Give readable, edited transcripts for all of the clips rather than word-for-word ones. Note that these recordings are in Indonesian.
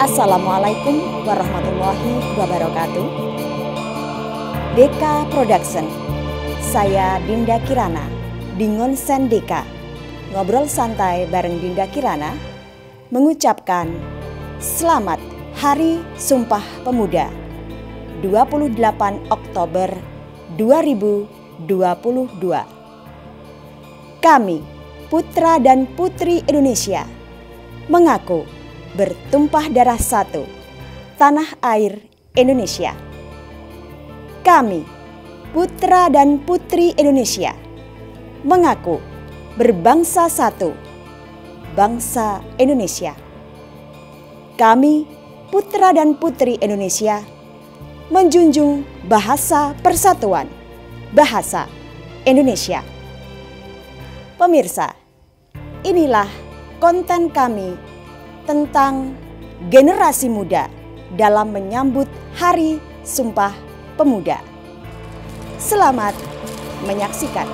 Assalamualaikum warahmatullahi wabarakatuh. Deka Production. Saya Dinda Kirana, Dingonsen Deka. Ngobrol santai bareng Dinda Kirana mengucapkan selamat Hari Sumpah Pemuda 28 Oktober 2022. Kami, putra dan putri Indonesia, mengaku bertumpah darah satu, tanah air Indonesia. Kami, putra dan putri Indonesia, mengaku berbangsa satu, bangsa Indonesia. Kami, putra dan putri Indonesia, menjunjung bahasa persatuan, bahasa Indonesia. Pemirsa, inilah konten kami tentang generasi muda dalam menyambut Hari Sumpah Pemuda. Selamat menyaksikan.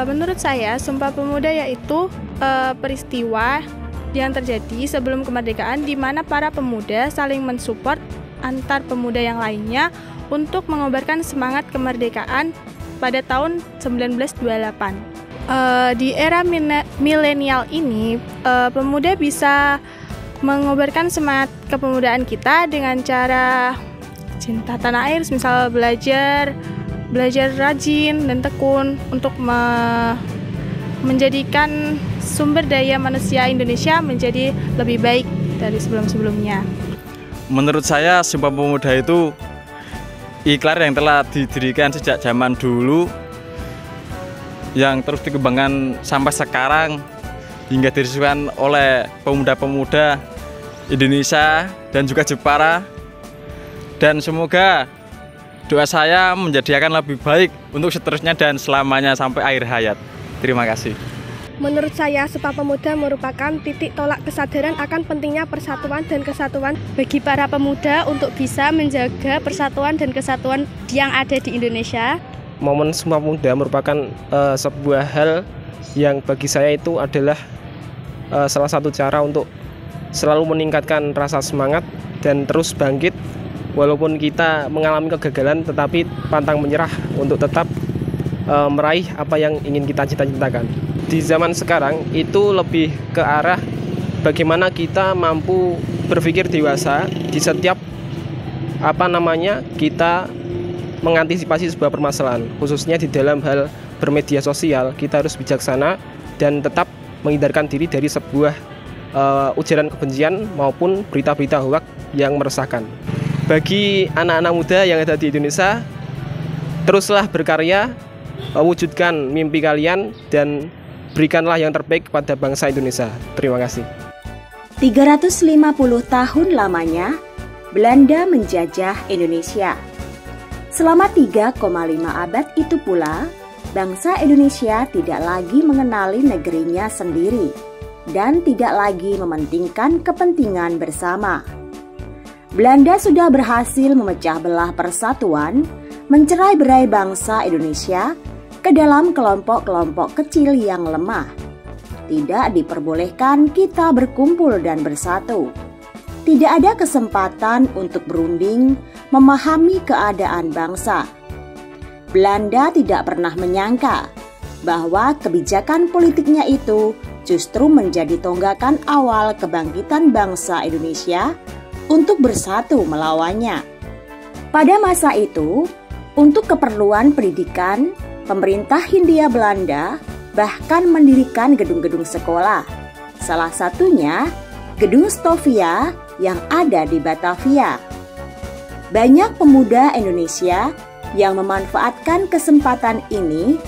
Menurut saya, Sumpah Pemuda yaitu peristiwa yang terjadi sebelum kemerdekaan di mana para pemuda saling mensupport antar pemuda yang lainnya untuk mengobarkan semangat kemerdekaan pada tahun 1928. Di era milenial ini, pemuda bisa mengobarkan semangat kepemudaan kita dengan cara cinta tanah air, misal belajar rajin dan tekun untuk menjadikan sumber daya manusia Indonesia menjadi lebih baik dari sebelum-sebelumnya. Menurut saya, Sumpah Pemuda itu ikrar yang telah didirikan sejak zaman dulu, yang terus dikembangkan sampai sekarang hingga diresmikan oleh pemuda-pemuda Indonesia dan juga Jepara. Dan semoga doa saya menjadi akan lebih baik untuk seterusnya dan selamanya sampai akhir hayat. Terima kasih. Menurut saya, Sumpah Pemuda merupakan titik tolak kesadaran akan pentingnya persatuan dan kesatuan bagi para pemuda untuk bisa menjaga persatuan dan kesatuan yang ada di Indonesia. Momen Sumpah Pemuda merupakan sebuah hal yang bagi saya itu adalah salah satu cara untuk selalu meningkatkan rasa semangat dan terus bangkit walaupun kita mengalami kegagalan, tetapi pantang menyerah untuk tetap meraih apa yang ingin kita cita-citakan. Di zaman sekarang itu lebih ke arah bagaimana kita mampu berpikir dewasa di setiap kita mengantisipasi sebuah permasalahan, khususnya di dalam hal bermedia sosial. Kita harus bijaksana dan tetap menghindarkan diri dari sebuah ujaran kebencian maupun berita-berita hoak yang meresahkan. Bagi anak-anak muda yang ada di Indonesia, teruslah berkarya, wujudkan mimpi kalian dan berikanlah yang terbaik kepada bangsa Indonesia. Terima kasih. 350 tahun lamanya Belanda menjajah Indonesia. Selama 3,5 abad itu pula, bangsa Indonesia tidak lagi mengenali negerinya sendiri dan tidak lagi mementingkan kepentingan bersama. Belanda sudah berhasil memecah belah persatuan, mencerai-berai bangsa Indonesia ke dalam kelompok-kelompok kecil yang lemah. Tidak diperbolehkan kita berkumpul dan bersatu. Tidak ada kesempatan untuk berunding, memahami keadaan bangsa. Belanda tidak pernah menyangka bahwa kebijakan politiknya itu justru menjadi tonggakan awal kebangkitan bangsa Indonesia untuk bersatu melawannya. Pada masa itu, untuk keperluan pendidikan, pemerintah Hindia Belanda bahkan mendirikan gedung-gedung sekolah. Salah satunya Gedung Stovia yang ada di Batavia. Banyak pemuda Indonesia yang memanfaatkan kesempatan ini.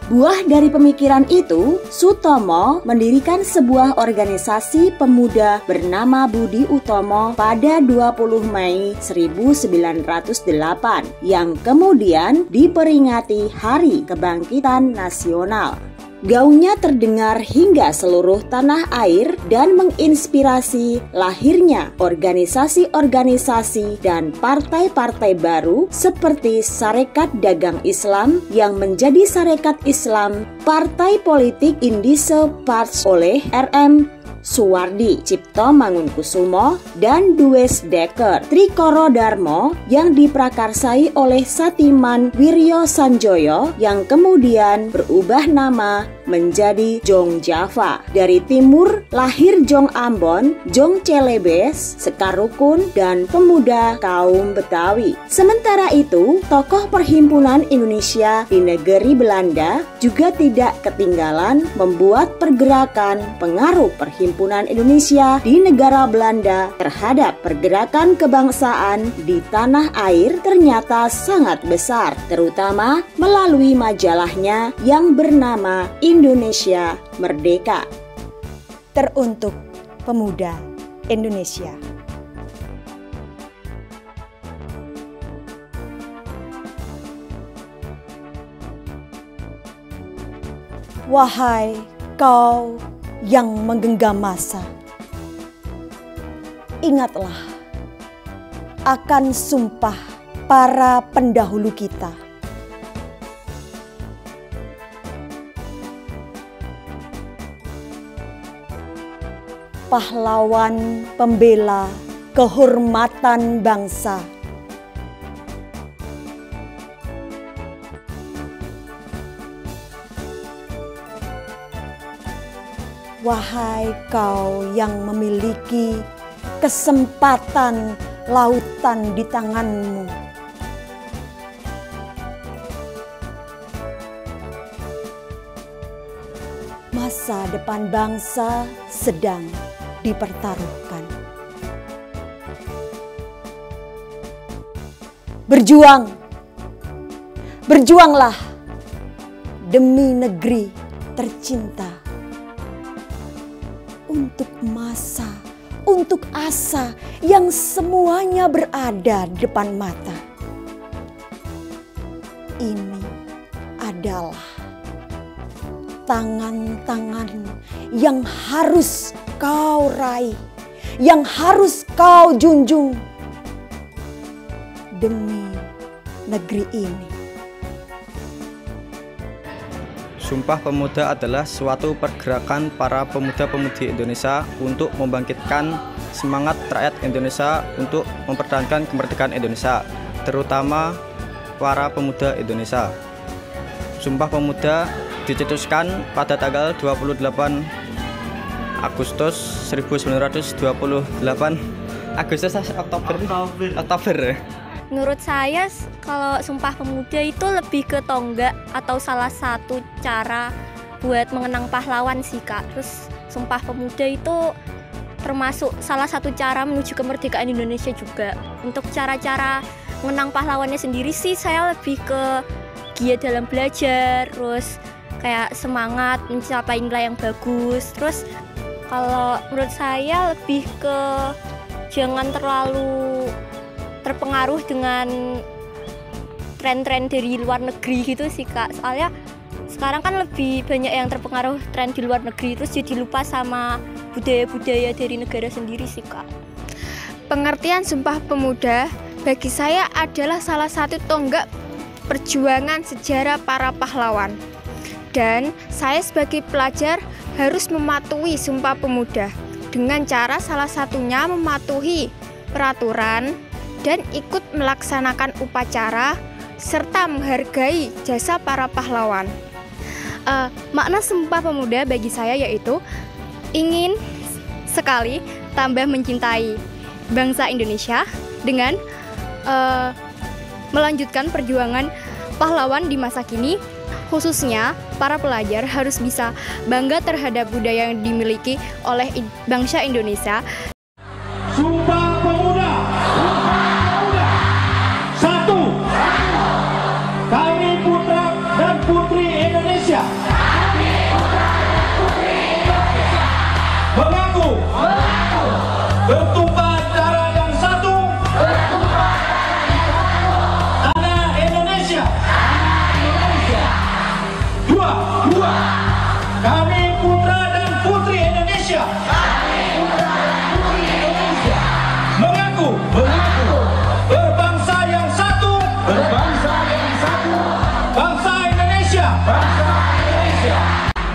Buah dari pemikiran itu, Sutomo mendirikan sebuah organisasi pemuda bernama Budi Utomo pada 20 Mei 1908 yang kemudian diperingati Hari Kebangkitan Nasional. Gaungnya terdengar hingga seluruh tanah air dan menginspirasi lahirnya organisasi-organisasi dan partai-partai baru seperti Sarekat Dagang Islam yang menjadi Sarekat Islam, Partai Politik Indische Partij oleh R.M. Suwardi, Cipto Mangunkusumo, dan Dues Dekker, Trikoro Darmo yang diprakarsai oleh Satiman Wiryo Sanjoyo yang kemudian berubah nama menjadi Jong Java. Dari timur lahir Jong Ambon, Jong Celebes, Sekar Rukun, dan pemuda kaum Betawi. Sementara itu, tokoh perhimpunan Indonesia di negeri Belanda juga tidak ketinggalan membuat pergerakan pengaruh perhimpunan Indonesia di negara Belanda terhadap pergerakan kebangsaan di tanah air ternyata sangat besar, terutama melalui majalahnya yang bernama Indonesia Merdeka. Teruntuk pemuda Indonesia. Wahai kau yang menggenggam masa, ingatlah akan sumpah para pendahulu kita. Pahlawan pembela kehormatan bangsa. Wahai kau yang memiliki kesempatan lautan di tanganmu, masa depan bangsa sedang dipertaruhkan. Berjuang, berjuanglah demi negeri tercinta. Untuk masa, untuk asa yang semuanya berada di depan mata. Ini adalah tangan-tangan yang harus kau raih, yang harus kau junjung demi negeri ini. Sumpah Pemuda adalah suatu pergerakan para pemuda-pemudi Indonesia untuk membangkitkan semangat rakyat Indonesia untuk mempertahankan kemerdekaan Indonesia, terutama para pemuda Indonesia. Sumpah Pemuda dicetuskan pada tanggal 28 Agustus 1928. Oktober. Menurut saya, kalau Sumpah Pemuda itu lebih ke tonggak atau salah satu cara buat mengenang pahlawan sih, Kak. Terus Sumpah Pemuda itu termasuk salah satu cara menuju kemerdekaan Indonesia juga. Untuk cara-cara mengenang pahlawannya sendiri sih, saya lebih ke giat dalam belajar, terus kayak semangat mencapai nilai yang bagus. Terus kalau menurut saya lebih ke jangan terlalu terpengaruh dengan tren-tren dari luar negeri gitu sih, Kak. Soalnya sekarang kan lebih banyak yang terpengaruh tren di luar negeri, terus jadi lupa sama budaya-budaya dari negara sendiri sih, Kak. Pengertian Sumpah Pemuda bagi saya adalah salah satu tonggak perjuangan sejarah para pahlawan. Dan saya sebagai pelajar harus mematuhi Sumpah Pemuda dengan cara salah satunya mematuhi peraturan dan ikut melaksanakan upacara serta menghargai jasa para pahlawan. Makna Sumpah Pemuda bagi saya yaitu ingin sekali tambah mencintai bangsa Indonesia dengan melanjutkan perjuangan pahlawan di masa kini. Khususnya para pelajar harus bisa bangga terhadap budaya yang dimiliki oleh bangsa Indonesia. Sumpah Pemuda. Satu. Kami putra dan putri Indonesia. Mengaku bertumpah darah yang satu. Tanah Indonesia. Dua. Kami putra dan putri Indonesia. Mengaku berbangsa yang satu. Bangsa Indonesia.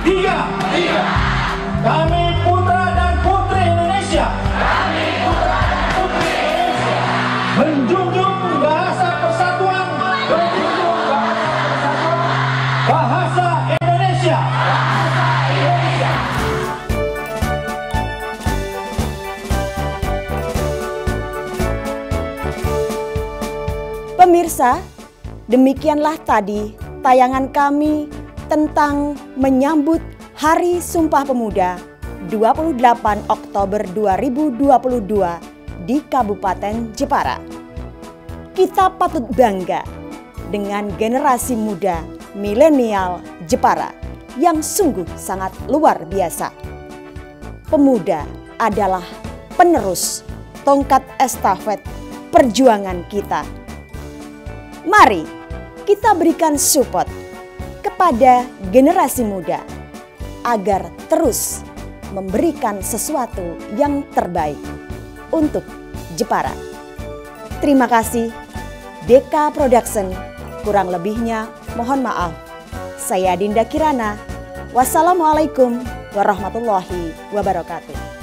Tiga. Kami putra dan putri Indonesia. Menjunjung bahasa persatuan. Bahasa Indonesia. Pemirsa, demikianlah tadi tayangan kami tentang menyambut Hari Sumpah Pemuda 28 Oktober 2022 di Kabupaten Jepara. Kita patut bangga dengan generasi muda milenial Jepara yang sungguh sangat luar biasa. Pemuda adalah penerus tongkat estafet perjuangan kita. Mari kita berikan support kepada generasi muda agar terus memberikan sesuatu yang terbaik untuk Jepara. Terima kasih, Deka Production. Kurang lebihnya mohon maaf. Saya Dinda Kirana. Wassalamualaikum warahmatullahi wabarakatuh.